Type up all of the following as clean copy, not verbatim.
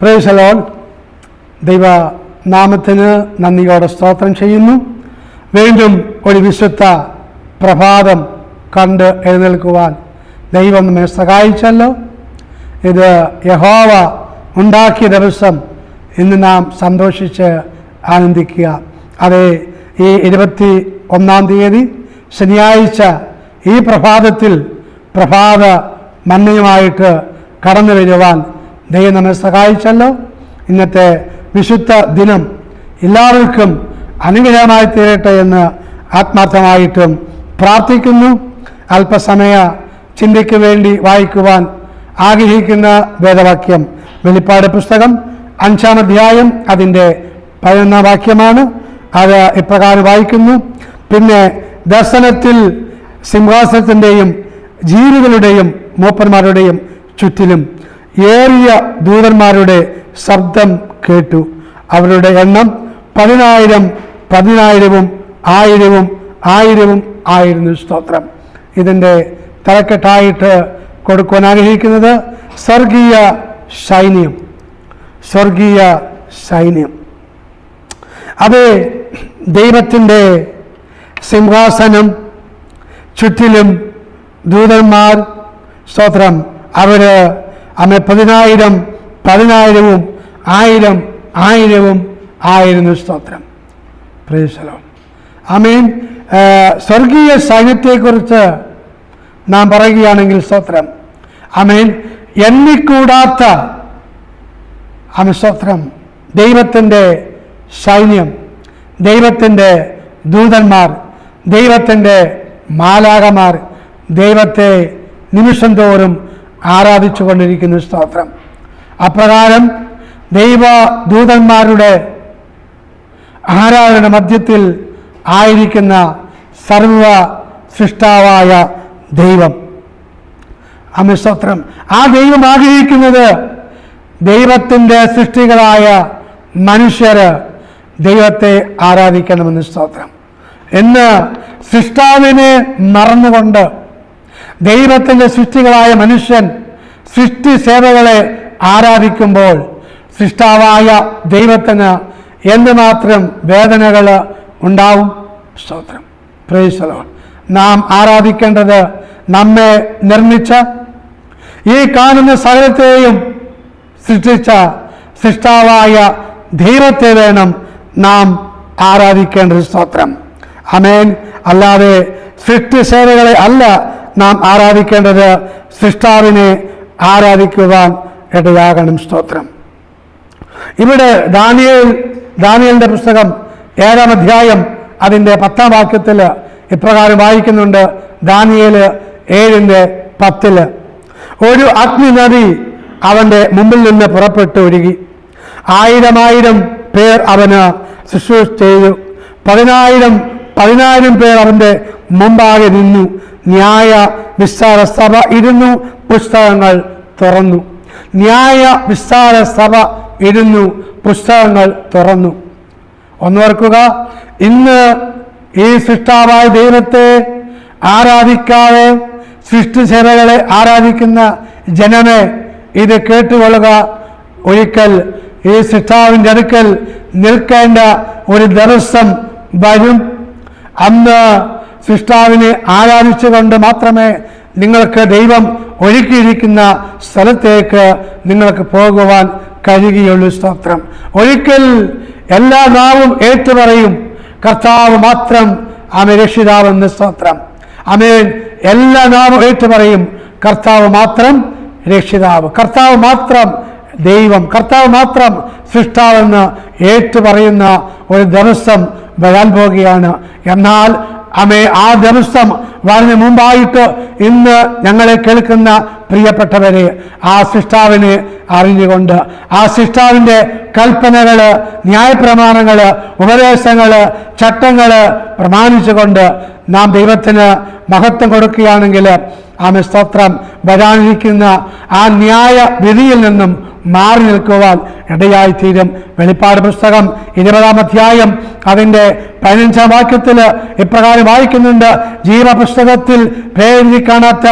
Price the Lord. ദൈവ നാമത്തിന് നന്ദിയോടെ സ്തോത്രം ചെയ്യുന്നു. വീണ്ടും ഒരു വിശുദ്ധ പ്രഭാതം കണ്ട് എഴുന്നേൽക്കുവാൻ ദൈവം നമ്മെ സഹായിച്ചല്ലോ. ഇത് യഹോവ ഉണ്ടാക്കിയ ദിവസം ഇന്ന് നാം സന്തോഷിച്ച് ആനന്ദിക്കുക. അതെ, ഈ 21-ാം തീയതി ശനിയാഴ്ച ഈ പ്രഭാതത്തിൽ പ്രഭാത മന്നയുമായിട്ട് കടന്നു വരുവാൻ ദൈവം നമ്മെ സഹായിച്ചല്ലോ. ഇന്നത്തെ വിശുദ്ധ ദിനം എല്ലാവർക്കും അനുഗ്രഹമായി തീരട്ടെ എന്ന് ആത്മാർത്ഥമായിട്ടും പ്രാർത്ഥിക്കുന്നു. അല്പസമയ ചിന്തയ്ക്ക് വേണ്ടി വായിക്കുവാൻ ആഗ്രഹിക്കുന്ന വേദവാക്യം വെളിപ്പാട് പുസ്തകം 5-ാം അധ്യായം അതിൻ്റെ 11-ാം വാക്യമാണ്. അത് ഇപ്രകാരം വായിക്കുന്നു: പിന്നെ ദർശനത്തിൽ സിംഹാസനത്തിൻ്റെയും ജീവികളുടെയും മൂപ്പന്മാരുടെയും ചുറ്റിലും ഏറിയ ദൂതന്മാരുടെ ശബ്ദം കേട്ടു. അവരുടെ എണ്ണം 10,000 10,000 1000 ആയിരുന്നു. സ്തോത്രം. ഇതിൻ്റെ തലക്കെട്ടായിട്ട് കൊടുക്കുവാൻ ആഗ്രഹിക്കുന്നത് സ്വർഗീയ സൈന്യം. സ്വർഗീയ സൈന്യം. അത് ദൈവത്തിൻ്റെ സിംഹാസനം, ചുറ്റിലും ദൂതന്മാർ. സ്തോത്രം. അവർ 10,000 10,000 1000 ആയിരുന്നു. സ്തോത്രം. Praise the Lord. ആമേൻ. സ്വർഗീയ സൈന്യത്തെക്കുറിച്ച് നാം പറയുകയാണെങ്കിൽ സ്തോത്രം, ആമേൻ, എണ്ണിക്കൂടാത്ത സ്തോത്രം ദൈവത്തിൻ്റെ സൈന്യം, ദൈവത്തിൻ്റെ ദൂതന്മാർ, ദൈവത്തിൻ്റെ മാലാഖമാർ ദൈവത്തെ നിമിഷം തോറും ആരാധിച്ചു കൊണ്ടിരിക്കുന്നു. സ്തോത്രം. അപ്രകാരം ദൈവദൂതന്മാരുടെ ആരാധന മധ്യത്തിൽ ആയിരിക്കുന്ന സർവ സൃഷ്ടാവായ ദൈവം, സ്തോത്രം, ആ ദൈവം ആഗ്രഹിക്കുന്നത് ദൈവത്തിൻ്റെ സൃഷ്ടികളായ മനുഷ്യർ ദൈവത്തെ ആരാധിക്കണമെന്ന്. സ്തോത്രം. എന്ന് സൃഷ്ടാവിനെ മറന്നുകൊണ്ട് ദൈവത്തിൻ്റെ സൃഷ്ടികളായ മനുഷ്യൻ സൃഷ്ടി സേവകളെ ആരാധിക്കുമ്പോൾ സൃഷ്ടാവായ ദൈവത്തിന് എന്തുമാത്രം വേദനകൾ ഉണ്ടാവും. സ്തോത്രം. Praise the Lord. നാം ആരാധിക്കേണ്ടത് നമ്മെ നിർമ്മിച്ച ഈ കാണുന്ന സകലത്തെയും സൃഷ്ടിച്ച സൃഷ്ടാവായ ദൈവത്തെ വേണം നാം ആരാധിക്കേണ്ടത്. സ്തോത്രം. ആമേൻ. അല്ലാതെ സൃഷ്ടി സേവകളെ അല്ല നാം ആരാധിക്കേണ്ടത്, സൃഷ്ടാവിനെ ആരാധിക്കുവാൻ ഇടയാകണം. സ്തോത്രം. ഇവിടെ ദാനിയേലിൻ്റെ പുസ്തകം 7-ാം അധ്യായം അതിൻ്റെ 10-ാം വാക്യത്തിൽ ഇപ്രകാരം വായിക്കുന്നുണ്ട്. ദാനിയേൽ 7:10 ഒരു അഗ്നി നദി അവൻ്റെ മുമ്പിൽ നിന്ന് പുറപ്പെട്ടു ഒഴുകി 1000 പേർ അവന് ശുശ്രൂഷ ചെയ്തു. 10,000 പേർ അവൻ്റെ മുമ്പാകെ നിന്നു. ന്യായ വിസ്താര സഭ ഇരുന്നു, പുസ്തകങ്ങൾ തുറന്നു. ന്യായ വിസ്താര സഭ ഇരുന്നു, പുസ്തകങ്ങൾ തുറന്നു. ഒന്നോർക്കുക, ഇന്ന് ഈ സൃഷ്ടാവായ ദൈവത്തെ ആരാധിക്കാതെ സൃഷ്ടിസേവകളെ ആരാധിക്കുന്ന ജനമേ, ഇത് കേട്ടുകൊള്ളുക. ഒരിക്കൽ ഈ സൃഷ്ടാവിൻ്റെ അടുക്കൽ നിൽക്കേണ്ട ഒരു ദിവസം വരും. അന്ന് സൃഷ്ടാവിനെ ആരാധിച്ചുകൊണ്ട് മാത്രമേ നിങ്ങൾക്ക് ദൈവം ഒരുക്കിയിരിക്കുന്ന സ്ഥലത്തേക്ക് നിങ്ങൾക്ക് പോകുവാൻ കഴിയുകയുള്ളൂ. സ്തോത്രം. ഒരിക്കൽ എല്ലാ നാവും ഏറ്റുപറയും, കർത്താവ് മാത്രം രക്ഷിതാവെന്ന്. സ്തോത്രം. ആമേൻ. എല്ലാ നാവും ഏറ്റുപറയും, കർത്താവ് മാത്രം രക്ഷിതാവ്, കർത്താവ് മാത്രം ദൈവം, കർത്താവ് മാത്രം സൃഷ്ടാവെന്ന് ഏറ്റുപറയുന്ന ഒരു ദിവസം വരാൻ പോകുകയാണ്. എന്നാൽ ആ ദിവസം വളരെ മുമ്പായിട്ട് ഇന്ന് ഞങ്ങളെ കേൾക്കുന്ന പ്രിയപ്പെട്ടവരെ, ആ സൃഷ്ടാവിനെ അറിഞ്ഞുകൊണ്ട് ആ സൃഷ്ടാവിൻ്റെ കൽപ്പനകൾ, ന്യായപ്രമാണങ്ങൾ, ഉപദേശങ്ങൾ, ചട്ടങ്ങൾ പ്രമാണിച്ചുകൊണ്ട് നാം ദൈവത്തിന് മഹത്വം കൊടുക്കുകയാണെങ്കിൽ സ്തോത്രം, വരാനിരിക്കുന്ന ആ ന്യായ വിധിയിൽ നിന്നും മാറി നിൽക്കുവാൻ ഇടയായിത്തീരും. വെളിപ്പാട് പുസ്തകം 20-ാം അധ്യായം അതിൻ്റെ 15-ാം വാക്യത്തിൽ ഇപ്രകാരം വായിക്കുന്നുണ്ട്: ജീവപുസ്തകത്തിൽ പേരെഴുതി കാണാത്ത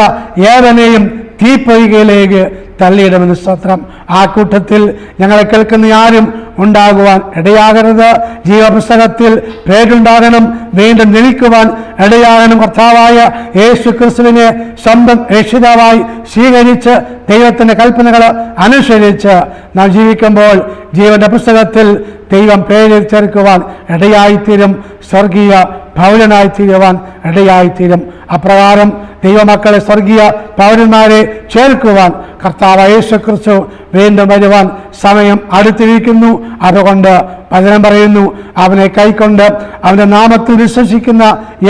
ഏവനെയും തീപ്പൊയ്കയിലേക്ക് തള്ളിയിടുമെന്ന് സ്തോത്രം. ആ കൂട്ടത്തിൽ ഞങ്ങളെ കേൾക്കുന്ന ആരും ഉണ്ടാകുവാൻ ഇടയാകരുത്. ജീവപുസ്തകത്തിൽ പേരുണ്ടാകണം, വീണ്ടും ജനിക്കുവാൻ ഇടയാകണം. കർത്താവായ യേശു ക്രിസ്തുവിനെ സ്വന്തം രക്ഷിതാവായി സ്വീകരിച്ച് ദൈവത്തിൻ്റെ കൽപ്പനകൾ അനുസരിച്ച് നാം ജീവിക്കുമ്പോൾ ജീവന്റെ പുസ്തകത്തിൽ ദൈവം പേര് ചേർക്കുവാൻ ഇടയായിത്തീരും. സ്വർഗീയ പൗരനായിത്തീരുവാൻ ഇടയായിത്തീരും. അപ്രകാരം ദൈവമക്കളെ സ്വർഗീയ പൗരന്മാരെ ചേർക്കുവാൻ കർത്താവ് യേശു ക്രിസ്തു വീണ്ടും വരുവാൻ സമയം അടുത്തിരിക്കുന്നു. അതുകൊണ്ട് വചനം പറയുന്നു, അവനെ കൈക്കൊണ്ട് അവൻ്റെ നാമത്തിൽ വിശ്വസിക്കുന്ന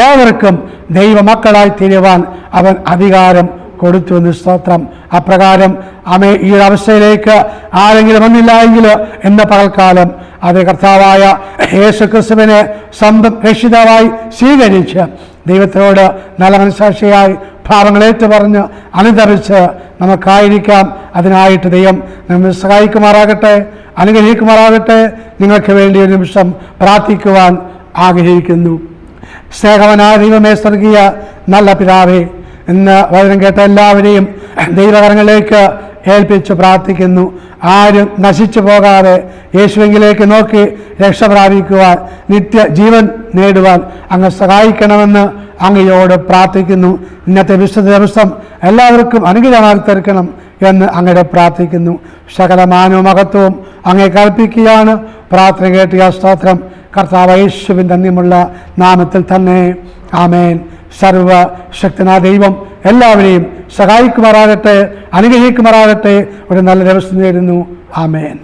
ഏവർക്കും ദൈവമക്കളായി തീരുവാൻ അവൻ അധികാരം കൊടുത്തു എന്ന് സ്തോത്രം. അപ്രകാരം ഈ അവസ്ഥയിലേക്ക് ആരെങ്കിലും വന്നില്ല എങ്കിൽ എന്ന പകൽക്കാലം അത് കർത്താവായ യേശു ക്രിസ്തുവിനെ സ്വന്തം രക്ഷിതാവായി സ്വീകരിച്ച് ദൈവത്തിനോട് നല്ല മനസ്സാക്ഷിയായി ഭാവങ്ങളേറ്റു പറഞ്ഞ് അനുദരിച്ച് നമുക്കായിരിക്കാം. അതിനായിട്ട് ദൈവം നമ്മെ സഹായിക്കുമാറാകട്ടെ, അനുഗ്രഹിക്കുമാറാകട്ടെ. നിങ്ങൾക്ക് വേണ്ടി ഒരു നിമിഷം പ്രാർത്ഥിക്കുവാൻ ആഗ്രഹിക്കുന്നു. സ്നേഹവനായ ദൈവമേ, സ്വർഗീയ നല്ല പിതാവേ, ഇന്ന് വചനം കേട്ട എല്ലാവരെയും ദൈവകരങ്ങളിലേക്ക് ഏൽപ്പിച്ച് പ്രാർത്ഥിക്കുന്നു. ആരും നശിച്ചു പോകാതെ യേശുവിലേക്ക് നോക്കി രക്ഷ പ്രാപിക്കുവാൻ, നിത്യജീവൻ നേടുവാൻ അങ്ങ് സഹായിക്കണമെന്ന് അങ്ങയോട് പ്രാർത്ഥിക്കുന്നു. ഇന്നത്തെ വിശുദ്ധ ദിവസം എല്ലാവർക്കും അനുഗ്രഹമായി തീർക്കണം എന്ന് അങ്ങയുടെ പ്രാർത്ഥിക്കുന്നു. സകല മാനവും മഹത്വവും അങ്ങേ കൽപ്പിക്കുകയാണ്. പ്രാർത്ഥന കേട്ടിയ സ്തോത്രം കർത്താവ് യേശുവിൻ്റെ ധന്യമുള്ള നാമത്തിൽ തന്നെ. ആമേൻ. സർവശക്തനായ ദൈവം എല്ലാവരെയും സഹായിക്കുമാറാകട്ടെ, അനുഗ്രഹിക്കുമാറാകട്ടെ. ഒരു നല്ല ദിവസം നേരുന്നു. ആമേൻ.